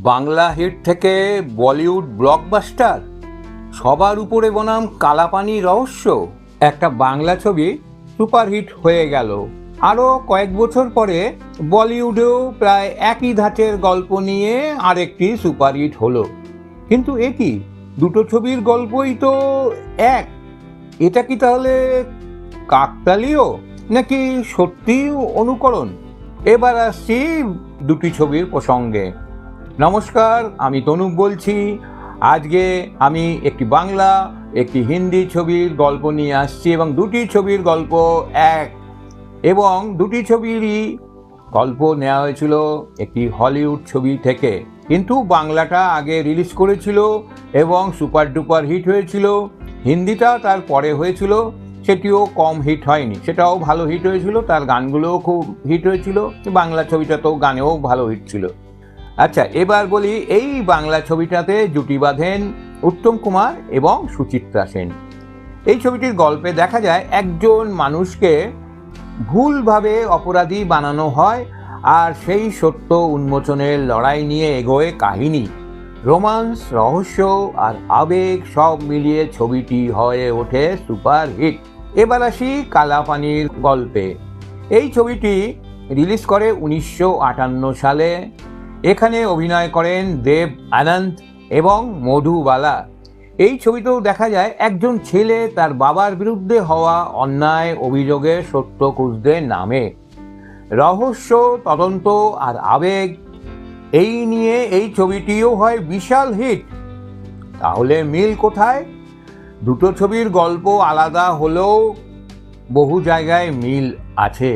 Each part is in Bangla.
বাংলা হিট থেকে বলিউড ব্লকবাস্টার, সবার উপরে বনাম কালাপানি রহস্য। একটা বাংলা ছবি সুপারহিট হয়ে গেল, আরও কয়েক বছর পরে বলিউডেও প্রায় একই ধাঁচের গল্প নিয়ে আরেকটি সুপারহিট হলো। কিন্তু এ কি, দুটো ছবির গল্পই তো এক। এটা কি তাহলে কাকতালীয় নাকি সত্যি অনুকরণ? এবার আসছি দুটি ছবির প্রসঙ্গে। নমস্কার, আমি তনুপ বলছি। আজকে আমি একটি বাংলা একটি হিন্দি ছবির গল্প নিয়ে আসছি এবং দুটি ছবির গল্প এক, এবং দুটি ছবিরই গল্প নেওয়া হয়েছিল একটি হলিউড ছবি থেকে। কিন্তু বাংলাটা আগে রিলিজ করেছিল এবং সুপার ডুপার হিট হয়েছিল, হিন্দিটা তার পরে হয়েছিল, সেটিও কম হিট হয়নি, সেটাও ভালো হিট হয়েছিল, তার গানগুলোও খুব হিট হয়েছিল, বাংলা ছবিটা তো গানেও ভালো হিট ছিল। আচ্ছা, এবার বলি, এই বাংলা ছবিটাতে জুটি বাঁধেন উত্তম কুমার এবং সুচিত্রা সেন। এই ছবিটির গল্পে দেখা যায় একজন মানুষকে ভুলভাবে অপরাধী বানানো হয়, আর সেই সত্য উন্মোচনের লড়াই নিয়ে এগোয় কাহিনী। রোমান্স, রহস্য আর আবেগ সব মিলিয়ে ছবিটি হয়ে ওঠে সুপার হিট। এবার আসি কালাপানির গল্পে। এই ছবিটি রিলিজ করে 1958 সালে। এখানে অভিনয় করেন দেব আনন্দ এবং মধুবালা। এই ছবিতেও দেখা যায় একজন ছেলে তার বাবার বিরুদ্ধে হওয়া অন্যায় অভিযোগের সত্য খুঁজতে নামে। রহস্য, তদন্ত আর আবেগ, এই নিয়ে এই ছবিটিও হয় বিশাল হিট। তাহলে মিল কোথায়? দুটো ছবির গল্প আলাদা হলেও বহু জায়গায় মিল আছে।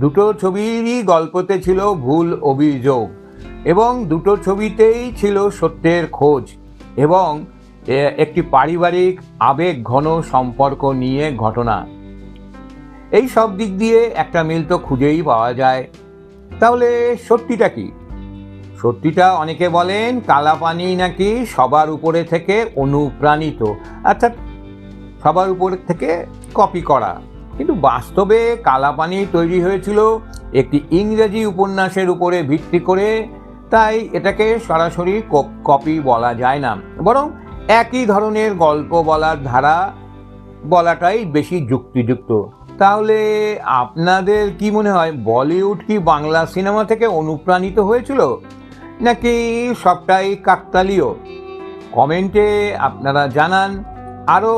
দুটো ছবিরই গল্পতে ছিল ভুল অভিযোগ, এবং দুটো ছবিতেই ছিল সত্যের খোঁজ এবং একটি পারিবারিক আবেগ ঘন সম্পর্ক নিয়ে ঘটনা। এই সব দিক দিয়ে একটা মিল তো খুঁজেই পাওয়া যায়। তাহলে সত্যিটা কি? সত্যিটা অনেকে বলেন কালাপানি নাকি সবার উপরে থেকে অনুপ্রাণিত, অর্থাৎ সবার উপরে থেকে কপি করা। কিন্তু বাস্তবে কালাপানি তৈরি হয়েছিল একটি ইংরেজি উপন্যাসের উপরে ভিত্তি করে, তাই এটাকে সরাসরি কপি বলা যায় না, বরং একই ধরনের গল্প বলার ধারা বলাটাই বেশি যুক্তিযুক্ত। তাহলে আপনাদের কি মনে হয়, বলিউড কি বাংলা সিনেমা থেকে অনুপ্রাণিত হয়েছিল নাকি সবটাই কাকতালীয়? কমেন্টে আপনারা জানান। আরও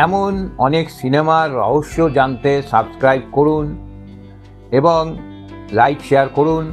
এমন অনেক সিনেমার রহস্য জানতে সাবস্ক্রাইব করুন এবং লাইক শেয়ার করুন।